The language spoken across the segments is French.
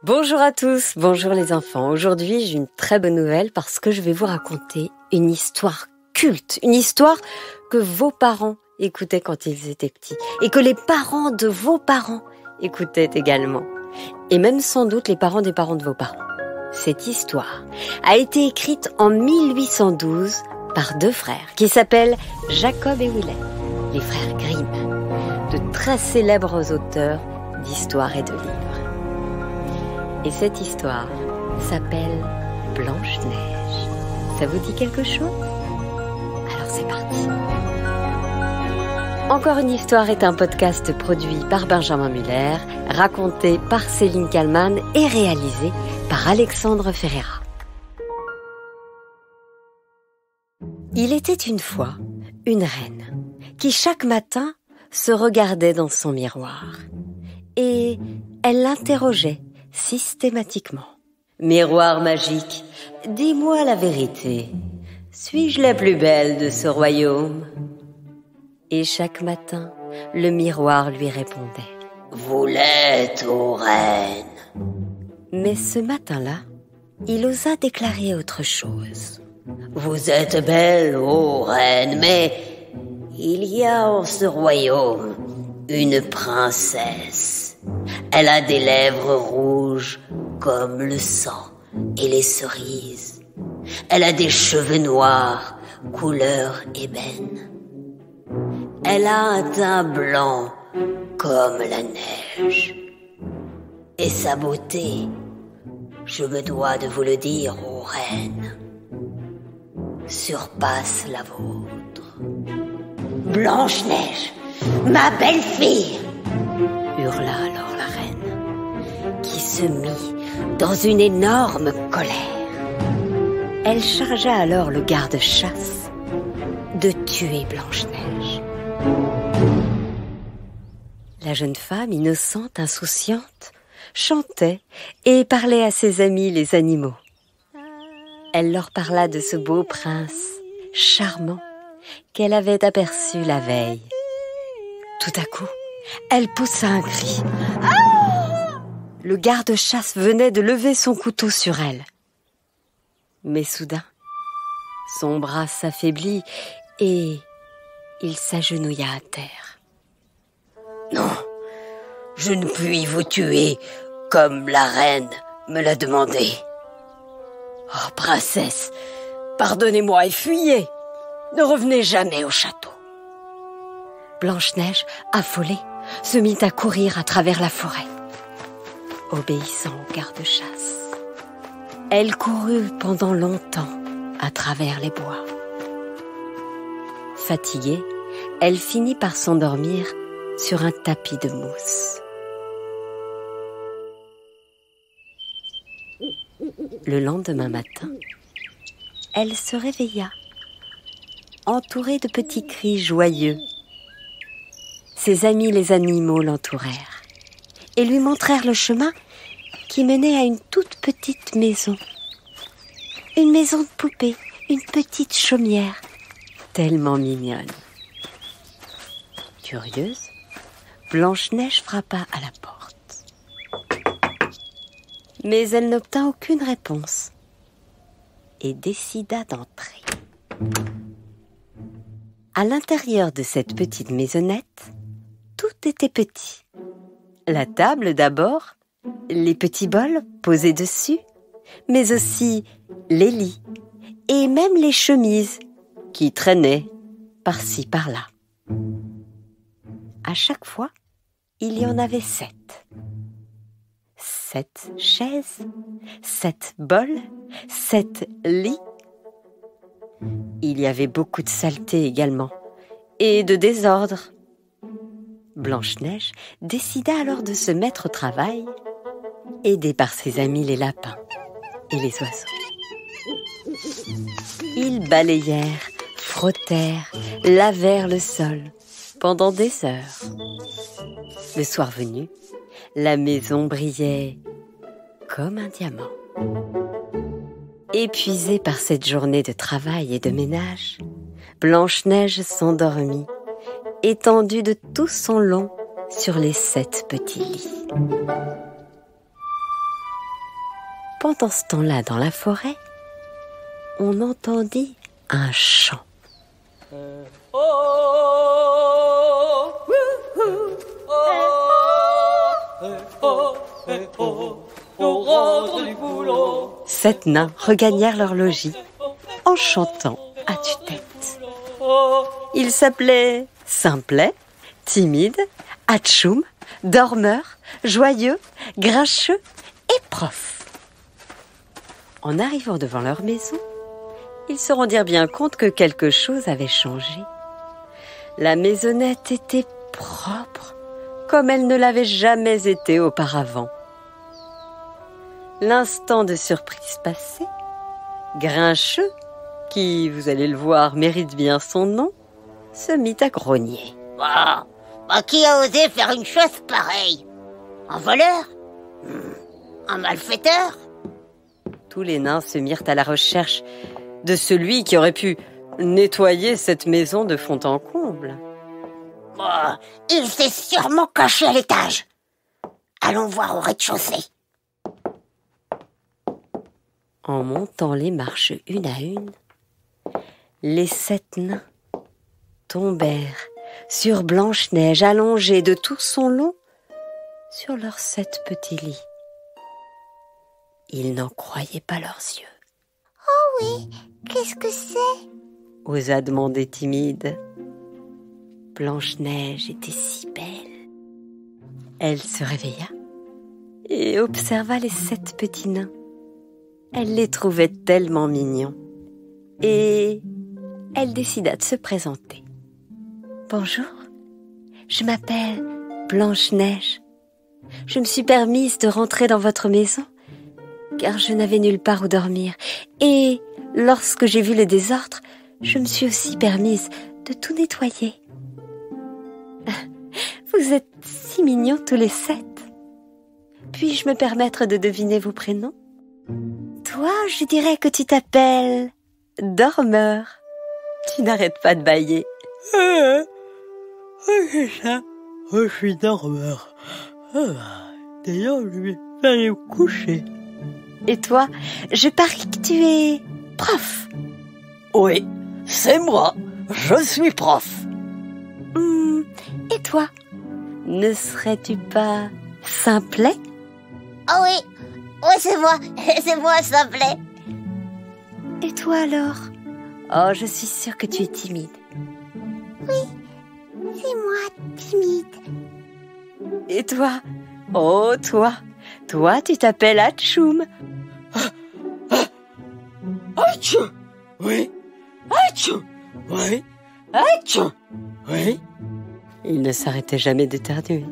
Bonjour à tous, bonjour les enfants. Aujourd'hui, j'ai une très bonne nouvelle parce que je vais vous raconter une histoire culte, une histoire que vos parents écoutaient quand ils étaient petits et que les parents de vos parents écoutaient également. Et même sans doute les parents des parents de vos parents. Cette histoire a été écrite en 1812 par deux frères qui s'appellent Jacob et Wilhelm, les frères Grimm, de très célèbres auteurs d'histoires et de livres. Et cette histoire s'appelle Blanche-Neige. Ça vous dit quelque chose? Alors c'est parti. Encore une histoire est un podcast produit par Benjamin Muller, raconté par Céline Kallmann et réalisé par Alexandre Ferreira. Il était une fois une reine qui chaque matin se regardait dans son miroir et elle l'interrogeait systématiquement. Miroir magique, dis-moi la vérité. Suis-je la plus belle de ce royaume? Et chaque matin, le miroir lui répondait. Vous l'êtes, ô reine. Mais ce matin-là, il osa déclarer autre chose. Vous êtes belle, ô reine, mais il y a en ce royaume une princesse. Elle a des lèvres rouges comme le sang et les cerises. Elle a des cheveux noirs, couleur ébène. Elle a un teint blanc comme la neige. Et sa beauté, je me dois de vous le dire, ô reine, surpasse la vôtre. Blanche-Neige, ma belle-fille, hurla alors la reine, qui se mit dans une énorme colère. Elle chargea alors le garde-chasse de tuer Blanche-Neige. La jeune femme, innocente, insouciante, chantait et parlait à ses amis les animaux. Elle leur parla de ce beau prince charmant qu'elle avait aperçu la veille. Tout à coup, elle poussa un cri. Ah! Le garde-chasse venait de lever son couteau sur elle. Mais soudain, son bras s'affaiblit et il s'agenouilla à terre. Non, je ne puis vous tuer comme la reine me l'a demandé. Oh, princesse, pardonnez-moi et fuyez. Ne revenez jamais au château. Blanche-Neige, affolée, se mit à courir à travers la forêt, obéissant au garde-chasse. Elle courut pendant longtemps à travers les bois. Fatiguée, elle finit par s'endormir sur un tapis de mousse. Le lendemain matin, elle se réveilla, entourée de petits cris joyeux. Ses amis les animaux l'entourèrent et lui montrèrent le chemin qui menait à une toute petite maison. Une maison de poupée, une petite chaumière, tellement mignonne. Curieuse, Blanche-Neige frappa à la porte. Mais elle n'obtint aucune réponse et décida d'entrer. À l'intérieur de cette petite maisonnette, tout était petit. La table d'abord, les petits bols posés dessus, mais aussi les lits et même les chemises qui traînaient par-ci par-là. À chaque fois, il y en avait 7. 7 chaises, 7 bols, 7 lits. Il y avait beaucoup de saleté également et de désordre. Blanche-Neige décida alors de se mettre au travail, aidée par ses amis les lapins et les oiseaux. Ils balayèrent, frottèrent, lavèrent le sol pendant des heures. Le soir venu, la maison brillait comme un diamant. Épuisée par cette journée de travail et de ménage, Blanche-Neige s'endormit, étendue de tout son long sur les 7 petits lits. Pendant ce temps-là, dans la forêt, on entendit un chant. Sept nains regagnèrent leur logis en chantant à tue-tête. Ils s'appelaient Simplet, Timide, Atchoum, Dormeur, Joyeux, Grincheux et Prof. En arrivant devant leur maison, ils se rendirent bien compte que quelque chose avait changé. La maisonnette était propre, comme elle ne l'avait jamais été auparavant. L'instant de surprise passé, Grincheux, qui, vous allez le voir, mérite bien son nom, se mit à grogner. Qui a osé faire une chose pareille? Un voleur? Un malfaiteur? Tous les nains se mirent à la recherche de celui qui aurait pu nettoyer cette maison de fond en comble. Il s'est sûrement caché à l'étage. Allons voir au rez-de-chaussée. En montant les marches une à une, les 7 nains tombèrent sur Blanche-Neige allongée de tout son long sur leurs 7 petits lits. Ils n'en croyaient pas leurs yeux. « Oh oui, qu'est-ce que c'est ?» osa demander Timide. Blanche-Neige était si belle. Elle se réveilla et observa les 7 petits nains. Elle les trouvait tellement mignons et elle décida de se présenter. « Bonjour, je m'appelle Blanche-Neige. Je me suis permise de rentrer dans votre maison car je n'avais nulle part où dormir. Et lorsque j'ai vu le désordre, je me suis aussi permise de tout nettoyer. Vous êtes si mignons tous les 7. Puis-je me permettre de deviner vos prénoms? Toi, je dirais que tu t'appelles Dormeur. Tu n'arrêtes pas de bâiller. C'est ça, je suis Dormeur. D'ailleurs, je vais aller me coucher. Et toi, je parie que tu es Prof. Oui, c'est moi, je suis Prof. Et toi, ne serais-tu pas Simplet? Oh oui, c'est moi, Simplet. Et toi alors? Oh, je suis sûre que tu es timide. Oui, c'est moi, timide. Et toi? Oh, toi, tu t'appelles Atchoum. Atchou, oui, Atchou, oui, Atchou, oui. Il ne s'arrêtait jamais d'éternuer.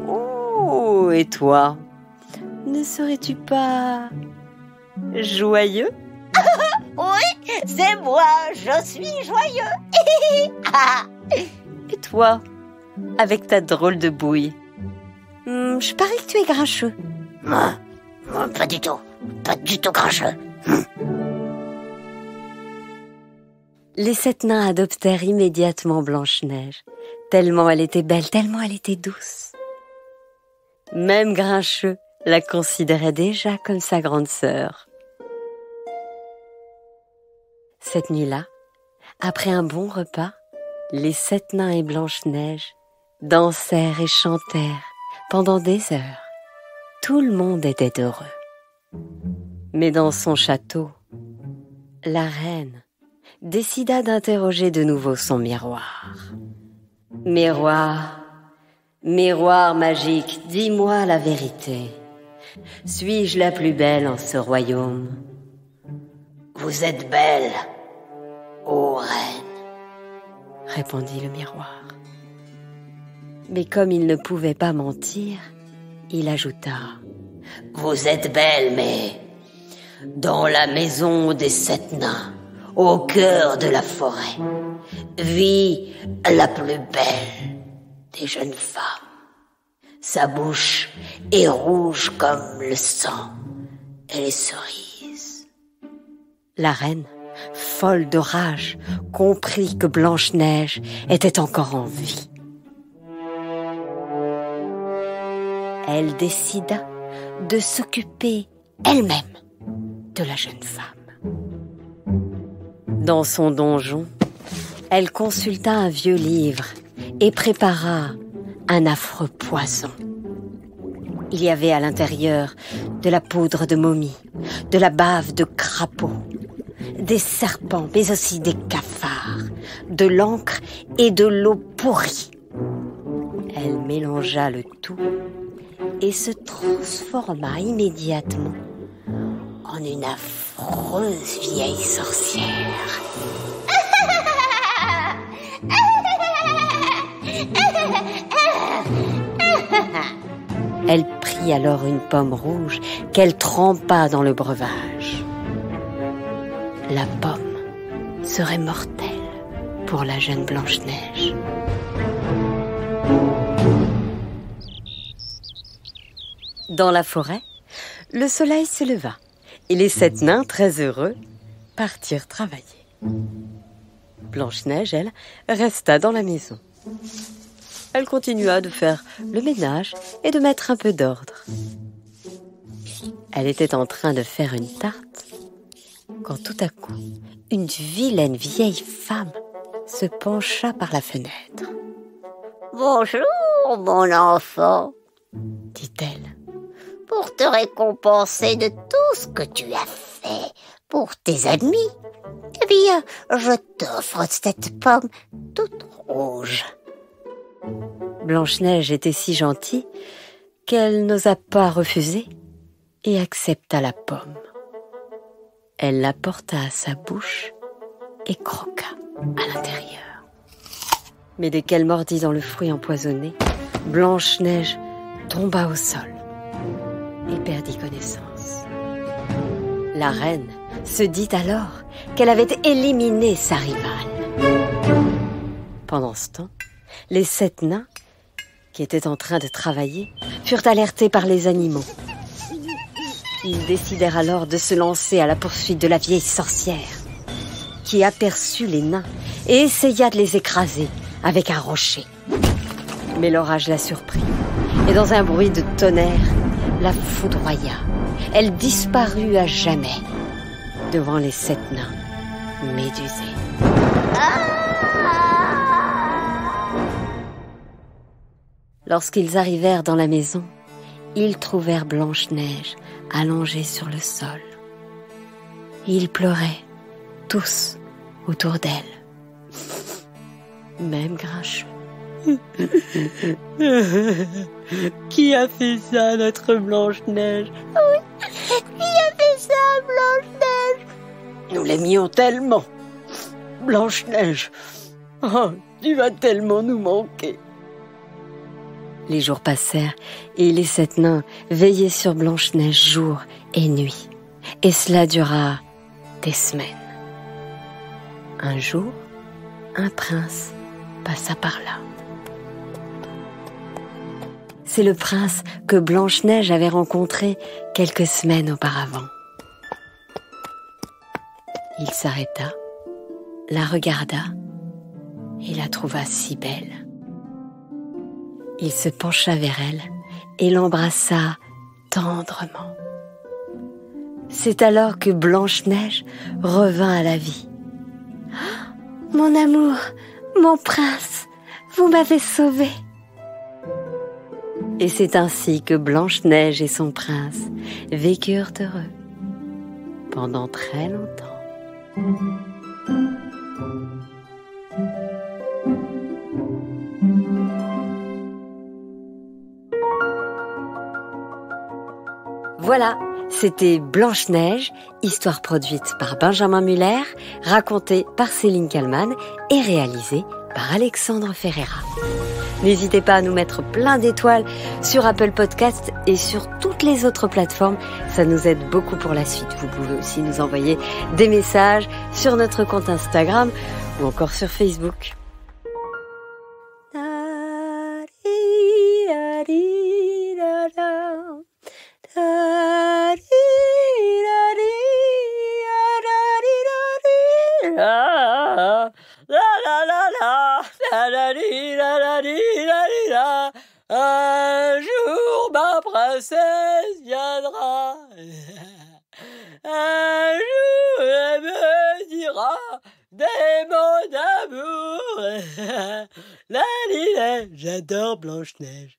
Oh, et toi? Ne serais-tu pas Joyeux? Oui, c'est moi, je suis joyeux. Et toi, avec ta drôle de bouille? Je parie que tu es Grincheux. Pas du tout Grincheux. Les 7 nains adoptèrent immédiatement Blanche-Neige, tellement elle était belle, tellement elle était douce. Même Grincheux la considérait déjà comme sa grande sœur. Cette nuit-là, après un bon repas, les 7 nains et Blanche-Neige dansèrent et chantèrent pendant des heures. Tout le monde était heureux. Mais dans son château, la reine décida d'interroger de nouveau son miroir. « Miroir, miroir magique, dis-moi la vérité. Suis-je la plus belle en ce royaume ?»« Vous êtes belle, ô reine, » répondit le miroir. Mais comme il ne pouvait pas mentir, il ajouta « Vous êtes belle, mais dans la maison des 7 nains, au cœur de la forêt, vit la plus belle des jeunes femmes. Sa bouche est rouge comme le sang et les cerises. » La reine, folle de rage, comprit que Blanche-Neige était encore en vie. Elle décida de s'occuper elle-même de la jeune femme. Dans son donjon, elle consulta un vieux livre et prépara un affreux poison. Il y avait à l'intérieur de la poudre de momie, de la bave de crapaud, des serpents, mais aussi des cafards, de l'encre et de l'eau pourrie. Elle mélangea le tout et se transforma immédiatement en une affreuse vieille sorcière. Elle prit alors une pomme rouge qu'elle trempa dans le breuvage. La pomme serait mortelle pour la jeune Blanche-Neige. Dans la forêt, le soleil se leva et les 7 nains, très heureux, partirent travailler. Blanche-Neige, elle, resta dans la maison. Elle continua de faire le ménage et de mettre un peu d'ordre. Elle était en train de faire une tarte quand tout à coup, une vilaine vieille femme se pencha par la fenêtre. « Bonjour, mon enfant, dit-elle. Pour te récompenser de tout ce que tu as fait pour tes ennemis, eh bien, je t'offre cette pomme toute rouge. » Blanche-Neige était si gentille qu'elle n'osa pas refuser et accepta la pomme. Elle la porta à sa bouche et croqua à l'intérieur. Mais dès qu'elle mordit dans le fruit empoisonné, Blanche-Neige tomba au sol et perdit connaissance. La reine se dit alors qu'elle avait éliminé sa rivale. Pendant ce temps, les 7 nains, qui étaient en train de travailler, furent alertés par les animaux. Ils décidèrent alors de se lancer à la poursuite de la vieille sorcière, qui aperçut les nains et essaya de les écraser avec un rocher. Mais l'orage la surprit, et dans un bruit de tonnerre, la foudroya. Elle disparut à jamais devant les 7 nains médusés. Lorsqu'ils arrivèrent dans la maison, ils trouvèrent Blanche-Neige allongée sur le sol. Ils pleuraient, tous, autour d'elle. Même Grincheux. Qui a fait ça, notre Blanche-Neige? Oui, qui a fait ça, Blanche-Neige? Nous l'aimions tellement. Blanche-Neige, oh, tu vas tellement nous manquer. Les jours passèrent et les 7 nains veillaient sur Blanche-Neige jour et nuit. Et cela dura des semaines. Un jour, un prince passa par là. C'est le prince que Blanche-Neige avait rencontré quelques semaines auparavant. Il s'arrêta, la regarda et la trouva si belle. Il se pencha vers elle et l'embrassa tendrement. C'est alors que Blanche-Neige revint à la vie. « Mon amour, mon prince, vous m'avez sauvée !» Et c'est ainsi que Blanche-Neige et son prince vécurent heureux pendant très longtemps. Voilà, c'était Blanche-Neige, histoire produite par Benjamin Muller, racontée par Céline Kallmann et réalisée par Alexandre Ferreira. N'hésitez pas à nous mettre plein d'étoiles sur Apple Podcasts et sur toutes les autres plateformes. Ça nous aide beaucoup pour la suite. Vous pouvez aussi nous envoyer des messages sur notre compte Instagram ou encore sur Facebook. Un jour, ma princesse viendra. Un jour, elle me dira des mots d'amour. La Lilette, j'adore Blanche-Neige.